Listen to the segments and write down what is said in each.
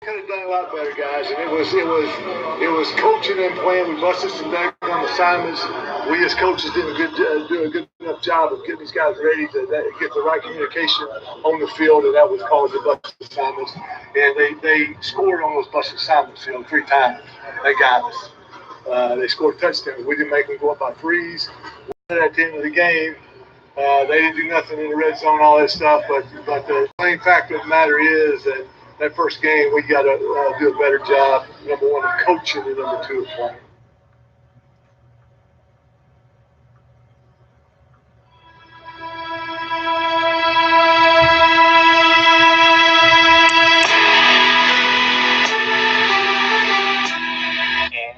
Could have done a lot better, guys, and it was coaching and playing. We busted some daggone assignments. We as coaches did do a good enough job of getting these guys ready to get the right communication on the field, and that was causing busted assignments. And they scored on those busted assignments, 3 times. They got us. They scored touchdowns. We didn't make them go up by threes. At the end of the game, they didn't do nothing in the red zone, all that stuff. But the plain fact of the matter is that first game, we got to do a better job, number one, of coaching, and number two, of playing.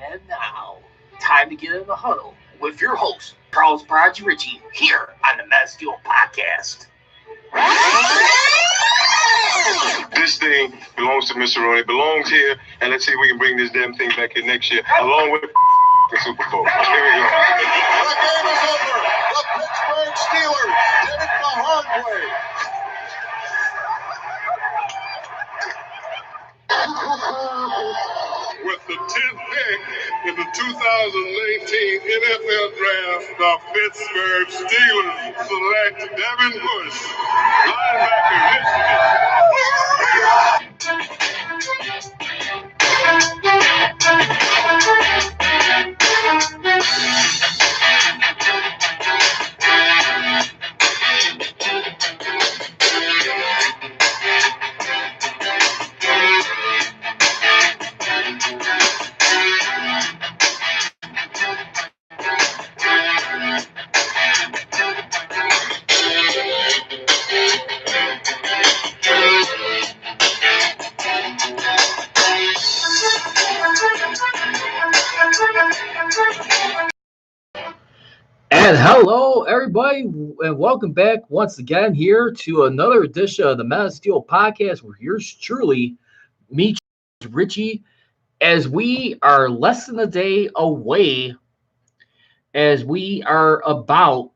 And now, time to get in the huddle with your host, Charles Barge Ritchie, here on the Masteel Podcast. This thing belongs to Mr. Roney, belongs here, and let's see if we can bring this damn thing back here next year, along with the Super Bowl. Here we go. The game is over. The Pittsburgh Steelers did it the hard way. With the 10th pick in the 2018 NFL Draft, the Pittsburgh Steelers select Devin Bush, linebacker, And hello, everybody, and welcome back once again here to another edition of the Masteel Podcast with yours truly, me, Richie, as we are less than a day away, as we are about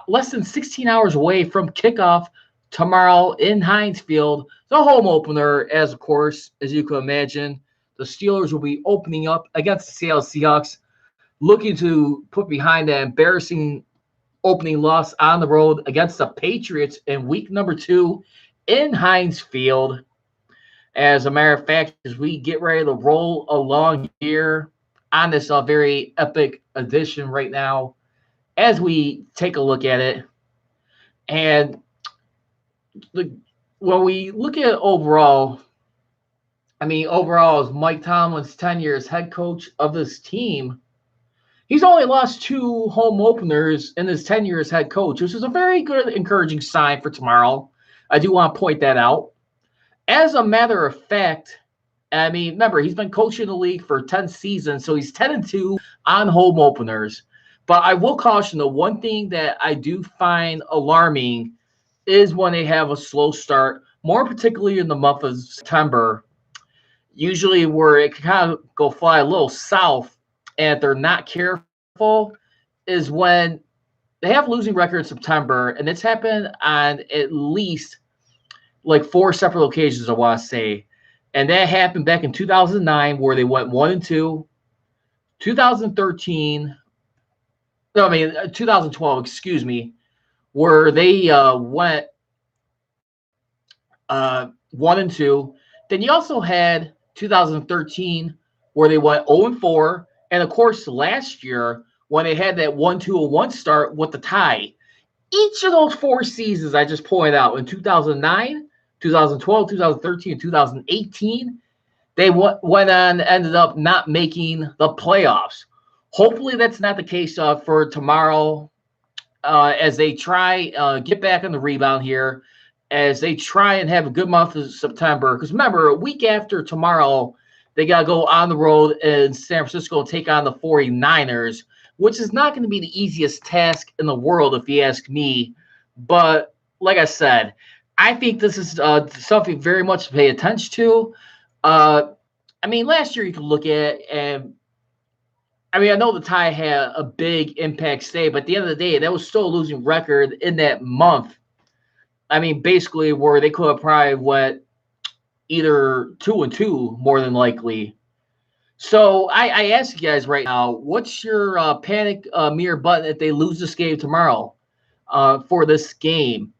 less than 16 hours away from kickoff tomorrow in Heinz Field, the home opener, as of course, as you can imagine, the Steelers will be opening up against the Seattle Seahawks, looking to put behind that embarrassing opening loss on the road against the Patriots in week number 2 in Heinz Field. As a matter of fact, as we get ready to roll along here on this very epic edition right now, as we take a look at it, and when we look at overall, as Mike Tomlin's tenure as head coach of this team, he's only lost 2 home openers in his tenure as head coach, which is a very good, encouraging sign for tomorrow. I do want to point that out. As a matter of fact, remember, he's been coaching the league for 10 seasons, so he's 10-2 on home openers. But I will caution, the one thing that I do find alarming is when they have a slow start, more particularly in the month of September, usually where it can kind of go fly a little south, and if they're not careful, is when they have losing record in September, and it's happened on at least like 4 separate occasions, I want to say. And that happened back in 2009, where they went 1-2, 2012, excuse me, where they went 1-2. Then you also had 2013, where they went 0-4. And, of course, last year, when they had that 1-2-1 start with the tie, each of those 4 seasons I just pointed out, in 2009, 2012, 2013, and 2018, they went on and ended up not making the playoffs. Hopefully that's not the case for tomorrow, as they try get back on the rebound here, as they try and have a good month of September. Because, remember, a week after tomorrow, they got to go on the road in San Francisco and take on the 49ers, which is not going to be the easiest task in the world, if you ask me. But like I said, I think this is something very much to pay attention to. Last year you could look at, and I know the tie had a big impact stay, but at the end of the day, that was still a losing record in that month. Basically where they could have probably went either 2-2 more than likely. So I ask you guys right now, what's your panic mirror button if they lose this game tomorrow for this game?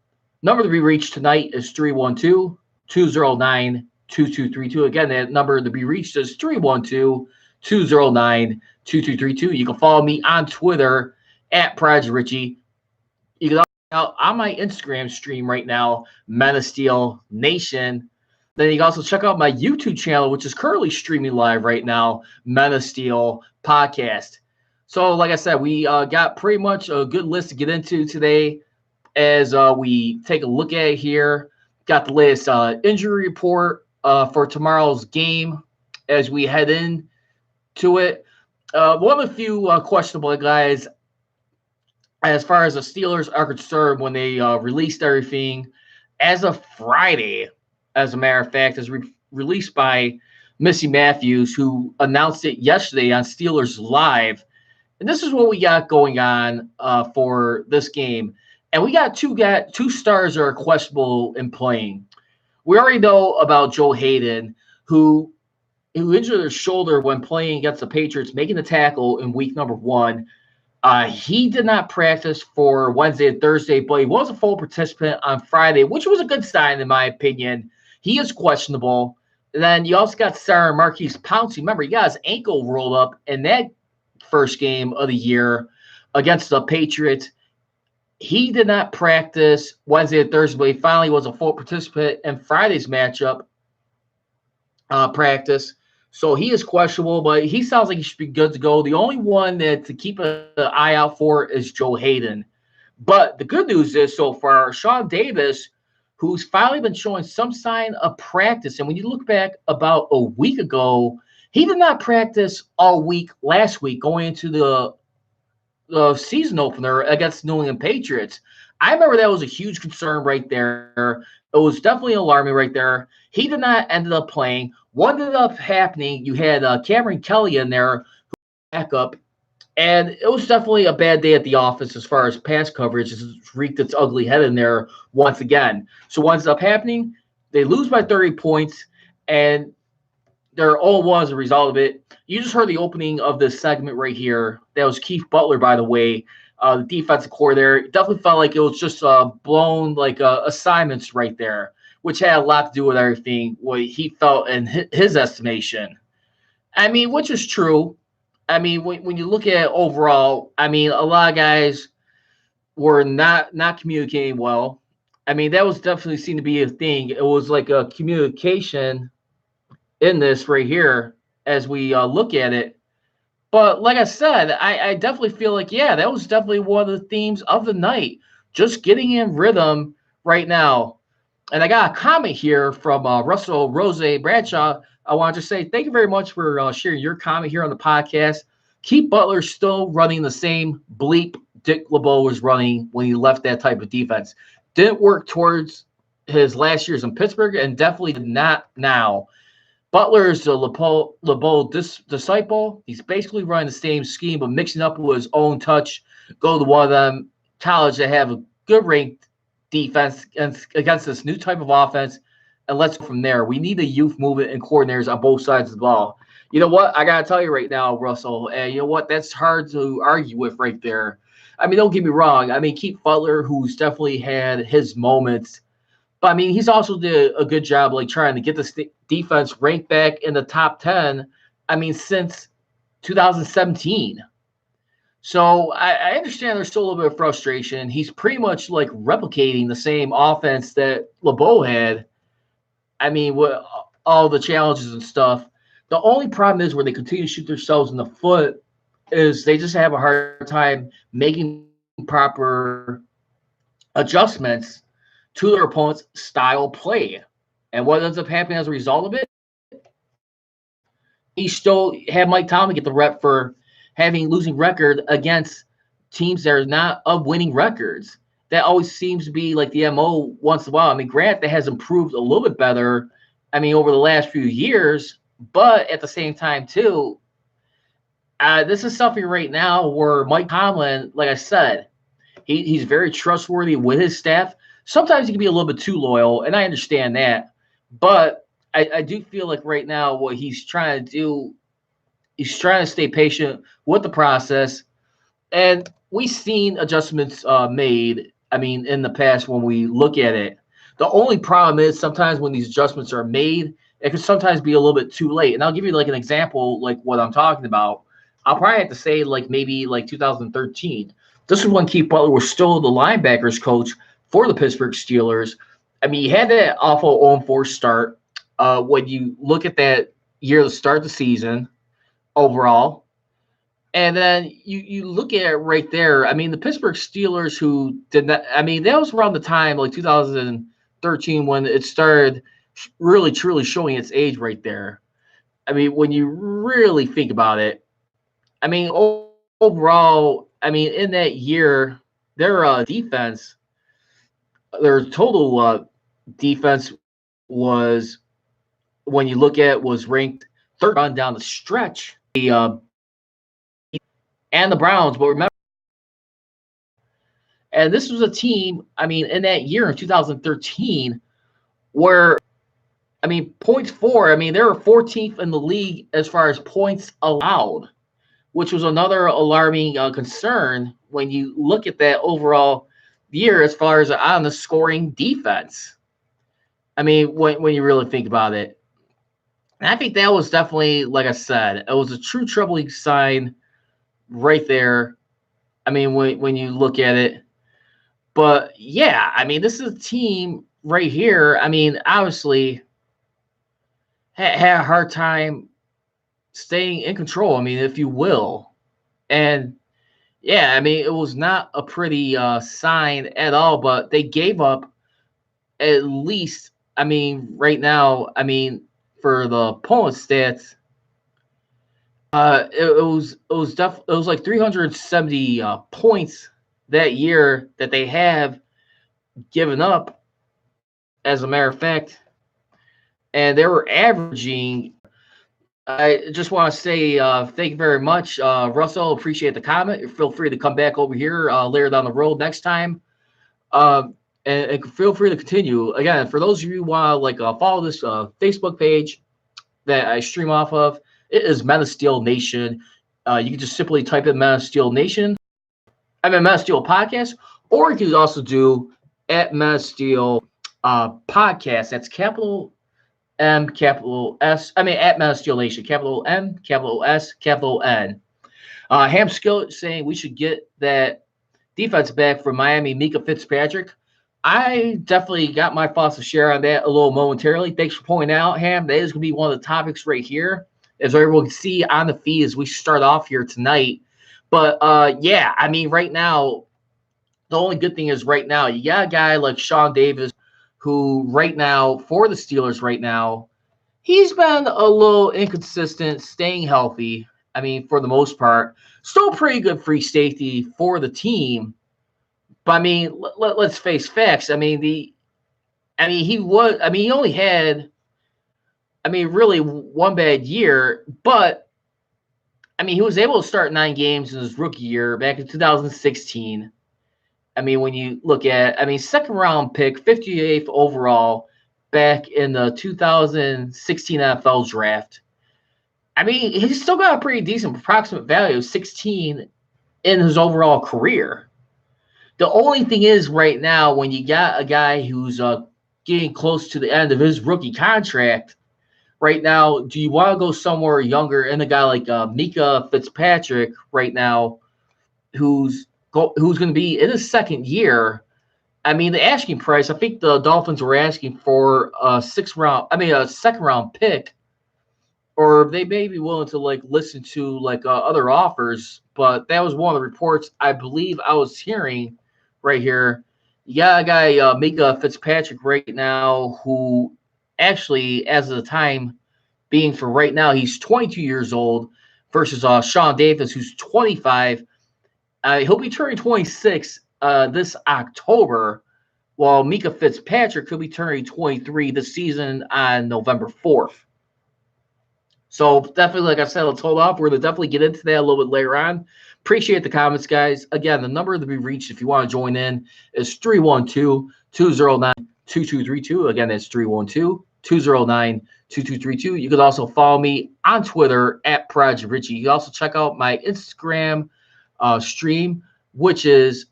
Number to be reached tonight is 312-209-2232. Again, that number to be reached is 312-209-2232. You can follow me on Twitter at Project Richie. You can also on my Instagram stream right now, Men of Steel Nation. Then you can also check out my YouTube channel, which is currently streaming live right now, Men of Steel Podcast. So, like I said, we got pretty much a good list to get into today as we take a look at it here. Got the latest injury report for tomorrow's game as we head into it. One of the few questionable guys as far as the Steelers are concerned when they released everything as of Friday, as a matter of fact, is released by Missy Matthews, who announced it yesterday on Steelers Live. And this is what we got going on for this game. And we got two stars that are questionable in playing. We already know about Joe Hayden, who injured his shoulder when playing against the Patriots, making the tackle in week number 1. He did not practice for Wednesday and Thursday, but he was a full participant on Friday, which was a good sign in my opinion. He is questionable. And then you also got Sarah Marquise Pouncey. Remember, he got his ankle rolled up in that first game of the year against the Patriots. He did not practice Wednesday and Thursday, but he finally was a full participant in Friday's matchup practice. So he is questionable, but he sounds like he should be good to go. The only one that to keep an eye out for is Joe Hayden. But the good news is so far, Sean Davis, who's finally been showing some sign of practice. And when you look back about a week ago, he did not practice all week last week going into the season opener against New England Patriots. I remember that was a huge concern right there. It was definitely alarming right there. He did not end up playing. What ended up happening, you had Cameron Kelly in there, who back up, and it was definitely a bad day at the office as far as pass coverage. It's wreaked its ugly head in there once again. So what ends up happening, they lose by 30 points, and they're 0-1 as a result of it. You just heard the opening of this segment right here. That was Keith Butler, by the way, the defensive core there. It definitely felt like it was just blown like assignments right there, which had a lot to do with everything, what he felt in his estimation. I mean, which is true. I mean, when you look at it overall, I mean, a lot of guys were not communicating well. I mean, that was definitely seemed to be a thing. It was like a communication in this right here as we look at it. But like I said, I definitely feel like, yeah, that was definitely one of the themes of the night. Just getting in rhythm right now. And I got a comment here from Russell Rose Bradshaw. I want to just say thank you very much for sharing your comment here on the podcast. Keith Butler still running the same bleep Dick LeBeau was running when he left that type of defense. Didn't work towards his last years in Pittsburgh and definitely did not now. Butler is the LeBeau disciple. He's basically running the same scheme, but mixing up with his own touch. Go to one of them college that have a good ranked defense against this new type of offense, and let's go from there. We need the youth movement and coordinators on both sides of the ball. You know what? I got to tell you right now, Russell, and you know what? That's hard to argue with right there. I mean, don't get me wrong. I mean, Keith Butler, who's definitely had his moments, but I mean, he's also did a good job like trying to get the defense ranked back in the top 10, I mean, since 2017. So I understand there's still a little bit of frustration. He's pretty much like replicating the same offense that LeBeau had. I mean, with all the challenges and stuff. The only problem is where they continue to shoot themselves in the foot is they just have a hard time making proper adjustments to their opponent's style play. And what ends up happening as a result of it, he still had Mike Tomlin get the rep for having losing record against teams that are not of winning records. That always seems to be like the MO once in a while. I mean, Grant, that has improved a little bit better, I mean, over the last few years, but at the same time, too, this is something right now where Mike Tomlin, like I said, he's very trustworthy with his staff. Sometimes he can be a little bit too loyal, and I understand that. But I do feel like right now what he's trying to do, he's trying to stay patient with the process. And we've seen adjustments made, I mean, in the past when we look at it. The only problem is sometimes when these adjustments are made, it can sometimes be a little bit too late. And I'll give you like an example, like what I'm talking about. I'll probably have to say like maybe like 2013. This is when Keith Butler was still the linebackers coach for the Pittsburgh Steelers. I mean, he had that awful 0-4 start. When you look at that year to start the season overall, and then you look at it right there. I mean, the Pittsburgh Steelers, who did not, I mean, that was around the time, like 2013, when it started really, truly showing its age right there. I mean, when you really think about it, I mean, overall, I mean, in that year, their defense, their total defense was, when you look at it, was ranked third on down the stretch. And the Browns, but remember, and this was a team, I mean, in that year in 2013, where, I mean, points for, I mean, they were 14th in the league as far as points allowed, which was another alarming concern when you look at that overall year as far as on the scoring defense. I mean, when you really think about it. And I think that was definitely, like I said, it was a true troubling sign right there. I mean, when you look at it. But, yeah, I mean, this is a team right here. I mean, obviously had a hard time staying in control, I mean, if you will. And, yeah, I mean, it was not a pretty sign at all, but they gave up at least, I mean, right now, I mean, for the opponent's stats, it was like 370 points that year that they have given up, as a matter of fact, and they were averaging. I just want to say thank you very much, Russell. Appreciate the comment. Feel free to come back over here later down the road next time, and feel free to continue. Again, for those of you who want to follow this Facebook page that I stream off of, it is Men of Steel Nation. You can just simply type in Men of Steel Nation. I mean, Men of Steel Podcast, or you can also do at Men of Steel Podcast. That's capital M, capital S. I mean, at Men of Steel Nation, capital M, capital S, capital N. Ham Skillet saying we should get that defense back from Miami, Minkah Fitzpatrick. I definitely got my thoughts to share on that a little momentarily. Thanks for pointing out, Ham. That is going to be one of the topics right here, as everyone can see on the feed as we start off here tonight. But, yeah, I mean, right now, the only good thing is right now, you got a guy like Sean Davis, who right now, for the Steelers right now, he's been a little inconsistent, staying healthy. I mean, for the most part, still pretty good free safety for the team. But I mean, let's face facts. I mean, he only had, I mean, really one bad year, but I mean, he was able to start 9 games in his rookie year back in 2016. I mean, when you look at, I mean, second round pick, 58th overall back in the 2016 NFL draft. I mean, he's still got a pretty decent approximate value of 16 in his overall career. The only thing is right now, when you got a guy who's getting close to the end of his rookie contract, right now, do you want to go somewhere younger and a guy like Minkah Fitzpatrick right now, who's going to be in his second year? I mean, the asking price, I think the Dolphins were asking for a second round pick, or they may be willing to listen to other offers. But that was one of the reports I believe I was hearing right here. You got a guy, Minkah Fitzpatrick, right now, who actually, as of the time being for right now, he's 22 years old versus Sean Davis, who's 25. He'll be turning 26 this October, while Minkah Fitzpatrick could be turning 23 this season on November 4th. So definitely, like I said, let's hold off. We're going to definitely get into that a little bit later on. Appreciate the comments, guys. Again, the number to be reached if you want to join in is 312-209-2232. Again, that's 209-2232. You can also follow me on Twitter at Project Richie. You can also check out my Instagram stream, which is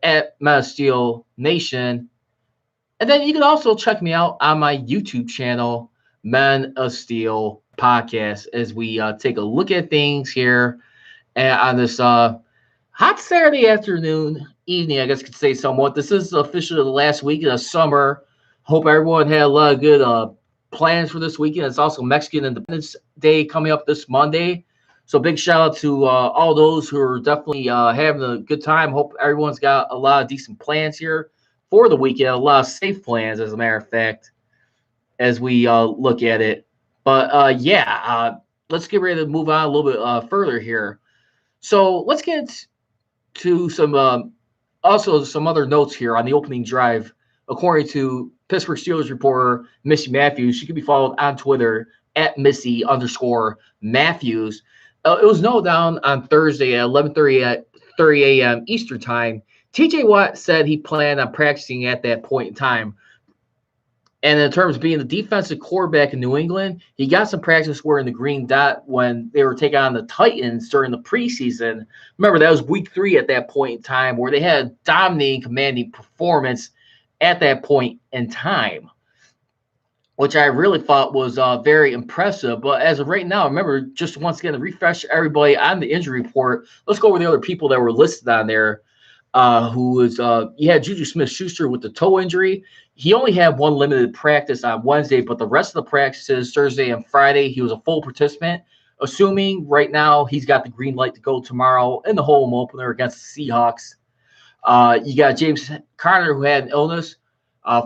at Men of Steel Nation. And then you can also check me out on my YouTube channel, Men of Steel Podcast, as we take a look at things here on this hot Saturday afternoon, evening, I guess you could say somewhat. This is officially the last week of the summer. Hope everyone had a lot of good plans for this weekend. It's also Mexican Independence Day coming up this Monday. So big shout out to all those who are definitely having a good time. Hope everyone's got a lot of decent plans here for the weekend, a lot of safe plans, as a matter of fact, as we look at it. But let's get ready to move on a little bit further here. So let's get to some also some other notes here on the opening drive. According to Pittsburgh Steelers reporter Missy Matthews, she can be followed on Twitter at Missy_Matthews. It was nailed down on Thursday at 11:30 a.m. Eastern time. TJ Watt said he planned on practicing at that point in time. And in terms of being the defensive quarterback in New England, he got some practice wearing the green dot when they were taking on the Titans during the preseason. Remember, that was week 3 at that point in time, where they had a dominating, commanding performance at that point in time, which I really thought was very impressive. But as of right now, remember, just once again, to refresh everybody on the injury report, let's go over the other people that were listed on there. You had Juju Smith-Schuster with the toe injury. He only had one limited practice on Wednesday, but the rest of the practices, Thursday and Friday, he was a full participant, assuming right now he's got the green light to go tomorrow in the home opener against the Seahawks. You got James Conner, who had an illness,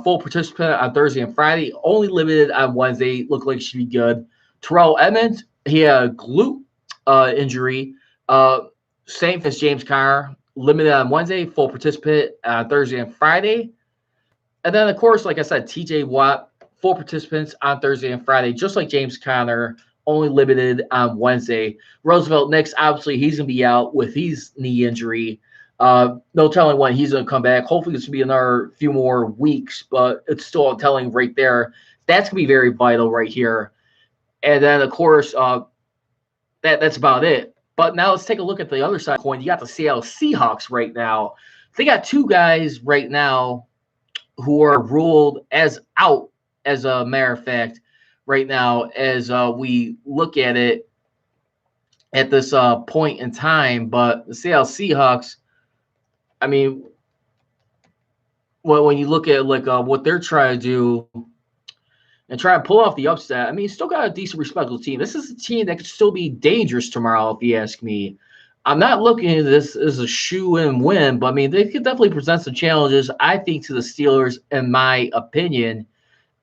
full participant on Thursday and Friday, only limited on Wednesday, looked like he should be good. Terrell Edmonds, he had a glute injury, same as James Conner, limited on Wednesday, full participant on Thursday and Friday. And then, of course, like I said, TJ Watt, full participants on Thursday and Friday, just like James Conner, only limited on Wednesday. Roosevelt Nix, obviously, he's going to be out with his knee injury. No telling when he's going to come back. Hopefully, this will be another few more weeks, but it's still telling right there. That's going to be very vital right here. And then, of course, that's about it. But now let's take a look at the other side of the coin. You got the Seattle Seahawks right now. They got 2 guys right now who are ruled as out, as a matter of fact, right now, as we look at it at this point in time. But the Seattle Seahawks, I mean, when you look at what they're trying to do and try and pull off the upset, I mean, still got a decent, respectable team. This is a team that could still be dangerous tomorrow, if you ask me. I'm not looking at this as a shoe-in win, but, I mean, they could definitely present some challenges, I think, to the Steelers, in my opinion.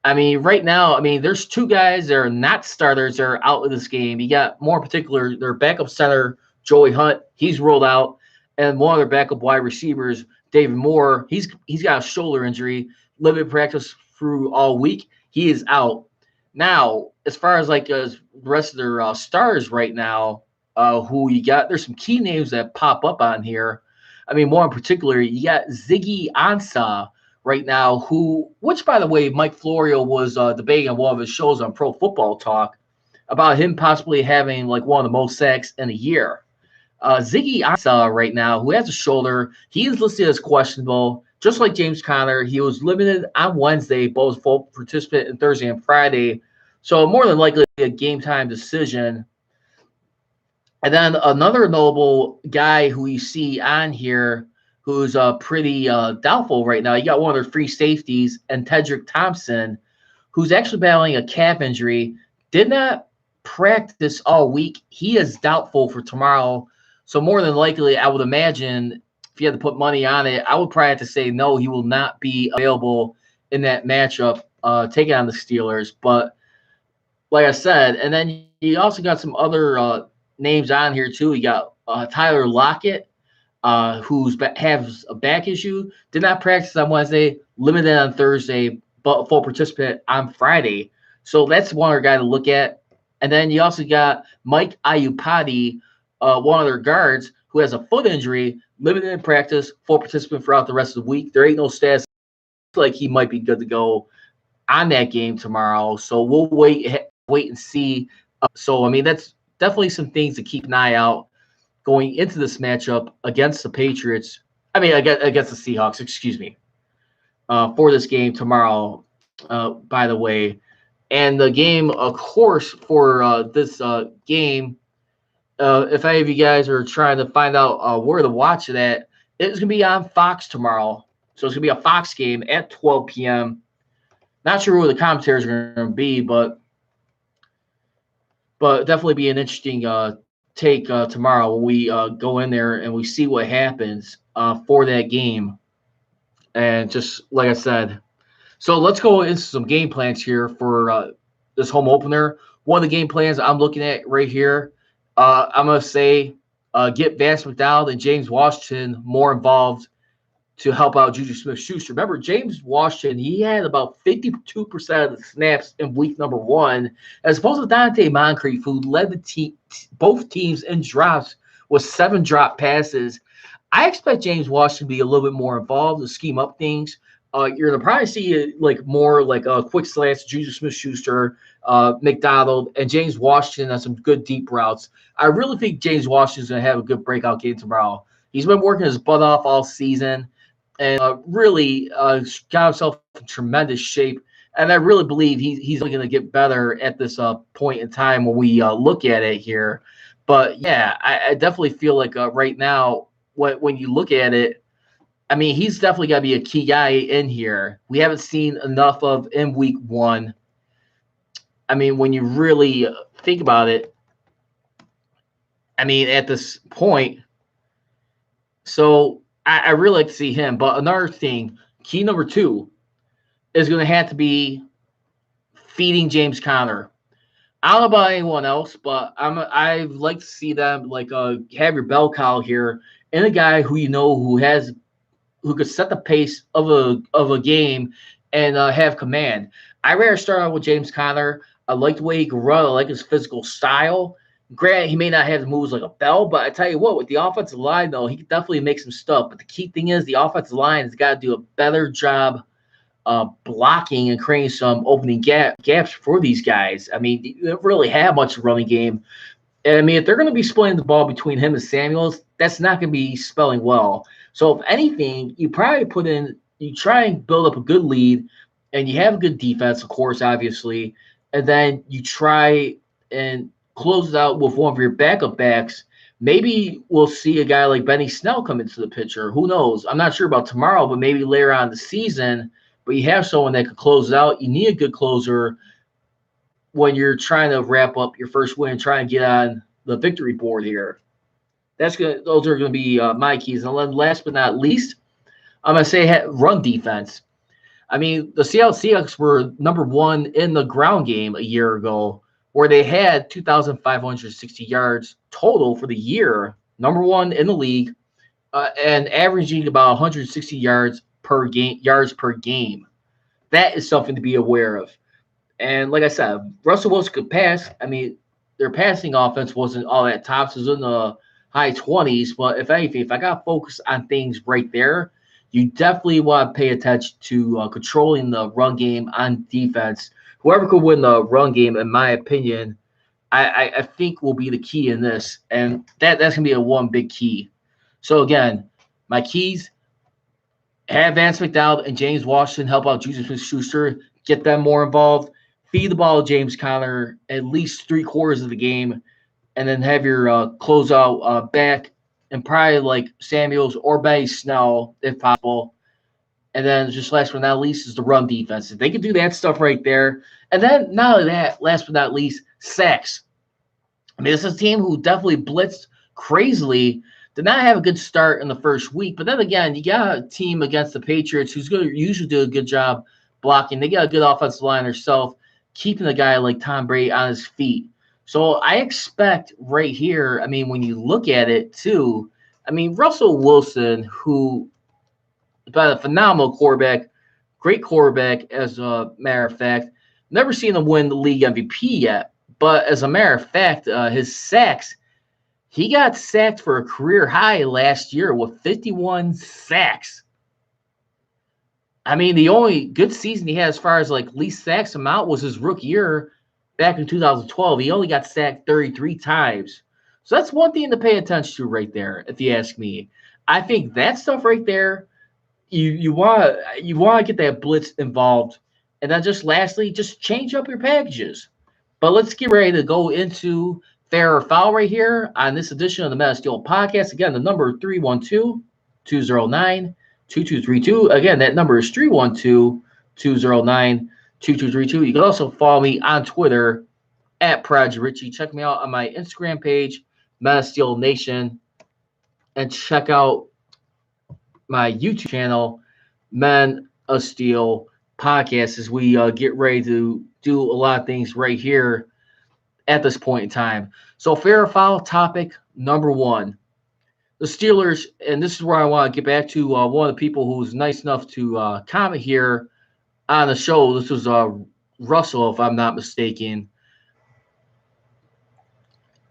I mean, right now, I mean, there's 2 guys that are not starters that are out of this game. You got, more in particular, their backup center, Joey Hunt. He's ruled out. And one of their backup wide receivers, David Moore, he's got a shoulder injury, limited practice through all week. He is out. Now, as far as the rest of their stars right now, who you got, there's some key names that pop up on here. I mean, more in particular, you got Ziggy Ansah right now, which, by the way, Mike Florio was debating on one of his shows on Pro Football Talk about him possibly having one of the most sacks in a year. Ziggy Ansah right now, who has a shoulder, he is listed as questionable, just like James Conner. He was limited on Wednesday, both full participant in Thursday and Friday. So more than likely a game time decision. And then another notable guy who you see on here who's pretty doubtful right now, you got one of their free safeties, and Tedrick Thompson, who's actually battling a calf injury, did not practice all week. He is doubtful for tomorrow. So more than likely, I would imagine, if you had to put money on it, I would probably have to say no, he will not be available in that matchup taking on the Steelers. But like I said, and then you also got some other names on here too. You got Tyler Lockett, who's has a back issue, did not practice on Wednesday, limited on Thursday, but full participant on Friday. So that's one other guy to look at. And then you also got Mike Iupati, one of their guards, who has a foot injury, limited in practice, full participant throughout the rest of the week. There ain't no stats like he might be good to go on that game tomorrow. So we'll wait and see. So I mean, that's definitely some things to keep an eye out going into this matchup against the Patriots. I mean, against the Seahawks. Excuse me. For this game tomorrow. By the way, and the game, of course, for this game. If any of you guys are trying to find out where to watch it at, it's going to be on Fox tomorrow. So it's going to be a Fox game at 12 p.m. Not sure who the commentators are going to be, but definitely be an interesting take tomorrow when we go in there and we see what happens for that game. And just like I said, so let's go into some game plans here for this home opener. One of the game plans I'm looking at right here, I'm going to say get Vance McDonald and James Washington more involved to help out Juju Smith-Schuster. Remember, James Washington, he had about 52% of the snaps in week number 1, as opposed to Dante Moncrief, who led the both teams in drops with 7 drop passes. I expect James Washington to be a little bit more involved to scheme up things. You're going to probably see more like a quick slants, Juju Smith-Schuster, McDonald, and James Washington on some good deep routes. I really think James Washington's going to have a good breakout game tomorrow. He's been working his butt off all season and really got himself in tremendous shape. And I really believe he's going to get better at this point in time when we look at it here. But, yeah, I definitely feel like right now, when you look at it, I mean, he's definitely got to be a key guy in here. We haven't seen enough of in week 1. I mean, when you really think about it, I mean, at this point, so I really like to see him. But another thing, key number 2, is going to have to be feeding James Conner. I don't know about anyone else, but I'd like to see them have your bell cow here and a guy who who could set the pace of a game and have command. I'd rather start out with James Conner. I like the way he can run. I like his physical style. Granted, he may not have the moves like a Bell, but I tell you what, with the offensive line, though, he can definitely make some stuff. But the key thing is the offensive line has got to do a better job blocking and creating some opening gaps for these guys. I mean, you don't really have much running game. And I mean, if they're going to be splitting the ball between him and Samuels, that's not going to be spelling well. So if anything, you probably you try and build up a good lead, and you have a good defense, of course, obviously, and then you try and close it out with one of your backup backs. Maybe we'll see a guy like Benny Snell come into the picture. Who knows? I'm not sure about tomorrow, but maybe later on in the season. But you have someone that could close it out. You need a good closer when you're trying to wrap up your first win and try and get on the victory board here. Those are going to be my keys. And then last but not least, I'm going to say run defense. I mean, the Seattle Seahawks were number 1 in the ground game a year ago, where they had 2,560 yards total for the year, number 1 in the league, and averaging about 160 yards per game. That is something to be aware of. And like I said, Russell Wilson could pass. I mean, their passing offense wasn't all that top. So it was in the high 20s. But if anything, if I got to focus on things right there, you definitely want to pay attention to controlling the run game on defense. Whoever could win the run game, in my opinion, I think will be the key in this. And that's going to be one big key. So, again, my keys, have Vance McDonald and James Washington help out Juju Smith-Schuster, get them more involved, feed the ball to James Conner at least 3/4 of the game, and then have your closeout back and probably like Samuels or Benny Snell if possible. And then just last but not least is the run defense. If they can do that stuff right there. And then not only that, last but not least, sacks. I mean, this is a team who definitely blitzed crazily. Did not have a good start in the first week. But then again, you got a team against the Patriots who's going to usually do a good job blocking. They got a good offensive line herself, keeping a guy like Tom Brady on his feet. So I expect right here, I mean, when you look at it too, I mean, Russell Wilson, who is a phenomenal quarterback, great quarterback as a matter of fact, never seen him win the league MVP yet. But as a matter of fact, his sacks, he got sacked for a career high last year with 51 sacks. I mean, the only good season he had as far as like least sacks amount was his rookie year back in 2012. He only got sacked 33 times. So that's one thing to pay attention to right there, if you ask me. I think that stuff right there, you want to get that blitz involved. And then just lastly, just change up your packages. But let's get ready to go into fair or foul right here on this edition of the Meta Steel Podcast. Again, the number 312-209-2232. Again, that number is 312-209-2232. You can also follow me on Twitter at Prodigy Richie. Check me out on my Instagram page, Meta Steel Nation, and check out my YouTube channel, Men of Steel Podcast, as we get ready to do a lot of things right here at this point in time. So fair or foul topic number one. The Steelers, and this is where I want to get back to one of the people who was nice enough to comment here on the show. This was Russell, if I'm not mistaken.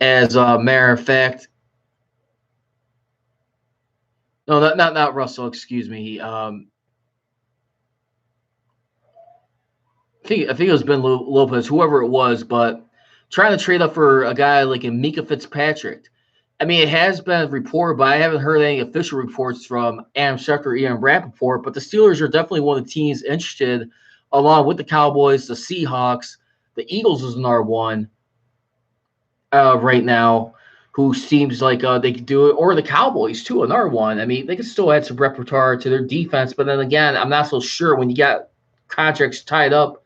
As a matter of fact, no, not Russell. Excuse me. I think it was Ben Lopez, whoever it was, but trying to trade up for a guy like a Minkah Fitzpatrick. I mean, it has been reported, but I haven't heard any official reports from Adam Schefter or Ian Rappaport. But the Steelers are definitely one of the teams interested, along with the Cowboys, the Seahawks, the Eagles is another one right now, who seems like they could do it, or the Cowboys too, another one. I mean, they could still add some repertoire to their defense, but then again, I'm not so sure when you got contracts tied up.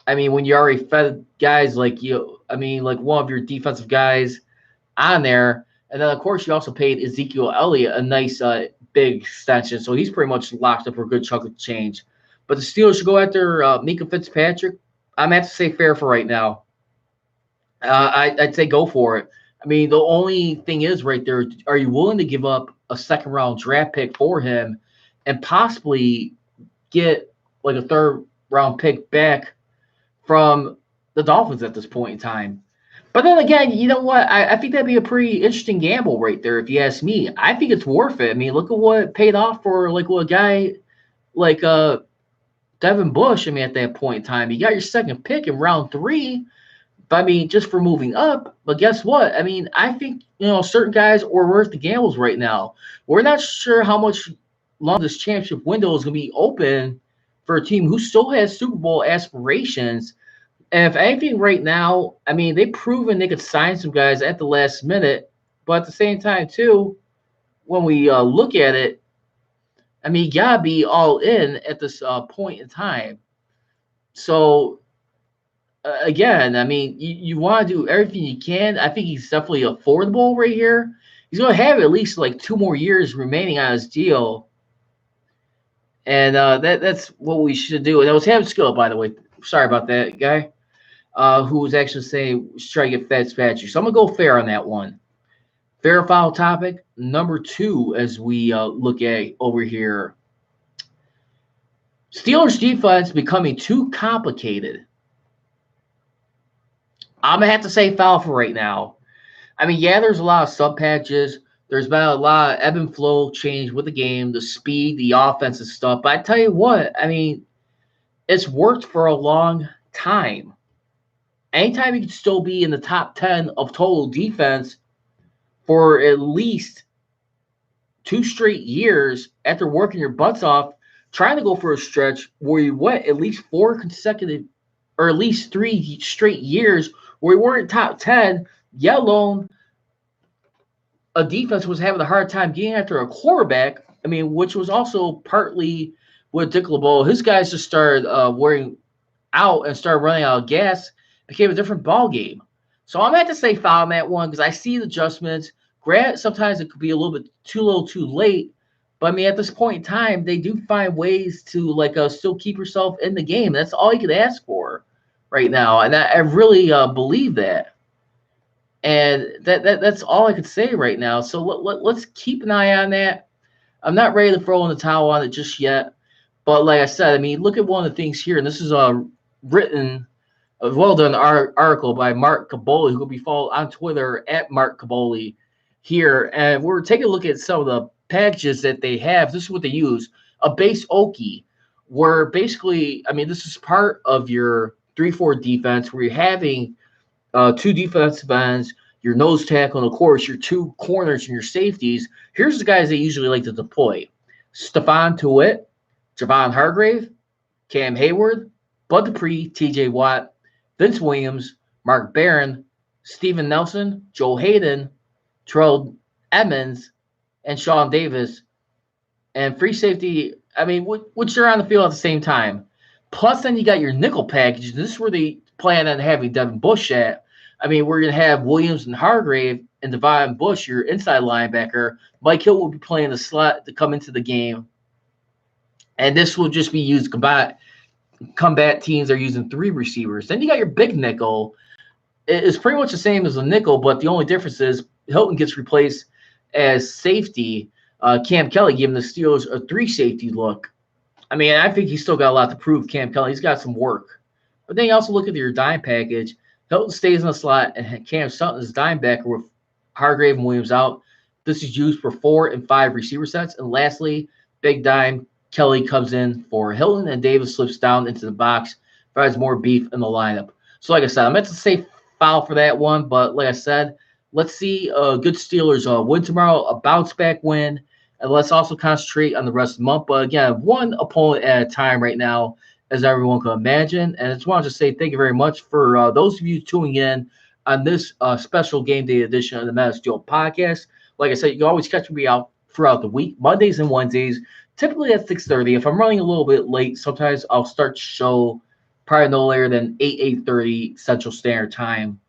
I mean, when you already fed guys like like one of your defensive guys on there, and then of course you also paid Ezekiel Elliott a nice big extension, so he's pretty much locked up for a good chunk of change. But the Steelers should go after Minkah Fitzpatrick. I'm gonna have to say fair for right now. I'd say go for it. I mean, the only thing is right there, are you willing to give up a second-round draft pick for him and possibly get like a third-round pick back from the Dolphins at this point in time? But then again, you know what? I think that'd be a pretty interesting gamble right there, if you ask me. I think it's worth it. I mean, look at what it paid off for like a guy like Devin Bush. I mean, at that point in time, you got your second pick in round 3. I mean, just for moving up. But guess what? I mean, I think, certain guys are worth the gambles right now. We're not sure how much longer this championship window is going to be open for a team who still has Super Bowl aspirations. And if anything right now, I mean, they've proven they could sign some guys at the last minute. But at the same time, too, when we look at it, I mean, you got to be all in at this point in time. So, again, I mean, you want to do everything you can. I think he's definitely affordable right here. He's going to have at least like 2 more years remaining on his deal. And that's what we should do. And I was having skill, by the way. Sorry about that, guy, who was actually saying try to get Fitzpatrick. So I'm going to go fair on that one. Fair or foul topic number 2 as we look at over here. Steelers defense becoming too complicated. I'm going to have to say foul for right now. I mean, yeah, there's a lot of sub-packages. There's been a lot of ebb and flow change with the game, the speed, the offensive stuff. But I tell you what, I mean, it's worked for a long time. Anytime you can still be in the top 10 of total defense for at least 2 straight years after working your butts off, trying to go for a stretch where you went at least 4 consecutive or at least 3 straight years where we weren't top 10, yet alone a defense was having a hard time getting after a quarterback. I mean, which was also partly with Dick LeBeau. His guys just started wearing out and started running out of gas. Became a different ball game. So I'm going to have to say foul on that one because I see the adjustments. Granted, sometimes it could be a little bit too little too late. But, I mean, at this point in time, they do find ways to, still keep yourself in the game. That's all you could ask for right now. And I really believe that. And that's all I could say right now. So let's keep an eye on that. I'm not ready to throw in the towel on it just yet. But like I said, I mean, look at one of the things here. And this is written, a well-done article by Mark Caboli, who will be followed on Twitter at Mark Caboli here. And we're taking a look at some of the packages that they have. This is what they use. A base Okie, where basically, I mean, this is part of your 3-4 defense where you're having two defensive ends, your nose tackle, and of course, your two corners and your safeties. Here's the guys they usually like to deploy: Stephon Tuitt, Javon Hargrave, Cam Hayward, Bud Dupree, TJ Watt, Vince Williams, Mark Barron, Steven Nelson, Joe Hayden, Terrell Edmonds, and Sean Davis. And free safety, I mean, which are on the field at the same time. Plus, then you got your nickel package. This is where they plan on having Devin Bush at. I mean, we're going to have Williams and Hargrave and Devin Bush, your inside linebacker. Mike Hill will be playing the slot to come into the game. And this will just be used to combat teams are using 3 receivers. Then you got your big nickel. It's pretty much the same as a nickel, but the only difference is Hilton gets replaced as safety. Cam Kelly giving the Steelers a 3 safety look. I mean, I think he's still got a lot to prove, Cam Kelly. He's got some work. But then you also look at your dime package. Hilton stays in the slot, and Cam Sutton is dime backer with Hargrave and Williams out. This is used for 4 and 5 receiver sets. And lastly, big dime, Kelly comes in for Hilton, and Davis slips down into the box, provides more beef in the lineup. So like I said, I meant to say foul for that one, but like I said, let's see a good Steelers win tomorrow, a bounce-back win. And let's also concentrate on the rest of the month. But again, one opponent at a time right now, as everyone can imagine. And I just wanted to say thank you very much for those of you tuning in on this special game day edition of the Man of Steel podcast. Like I said, you can always catch me out throughout the week, Mondays and Wednesdays, typically at 6:30. If I'm running a little bit late, sometimes I'll start the show probably no later than 8:30 Central Standard Time.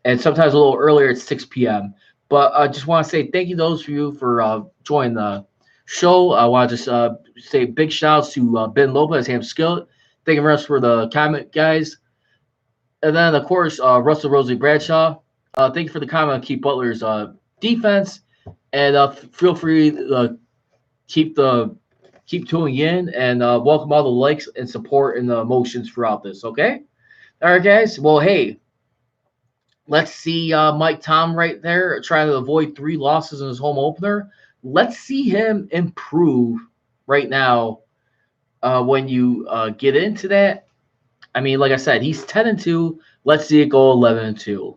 And sometimes a little earlier at 6 p.m. But I just want to say thank you to those of you for joining the show. I want to just say big shout-outs to Ben Lopez, Ham Skillet. Thank you very much for the comment, guys. And then, of course, Russell Rosie Bradshaw. Thank you for the comment on Keith Butler's defense. And feel free to keep tuning in and welcome all the likes and support and the emotions throughout this, okay? All right, guys. Well, hey. Let's see Mike Tom right there trying to avoid 3 losses in his home opener. Let's see him improve right now when you get into that. I mean, like I said, he's 10-2. Let's see it go 11-2.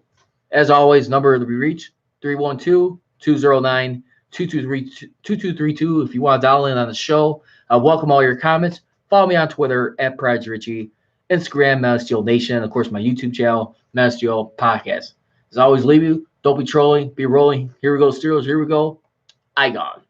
As always, number to be reached, 312-209-2232. If you want to dial in on the show, welcome all your comments. Follow me on Twitter at Pride Richie, Instagram, Man of Steel Nation, and of course my YouTube channel, Man of Steel Podcast. As I always leave you, don't be trolling, be rolling. Here we go, Steelers. Here we go. I gone.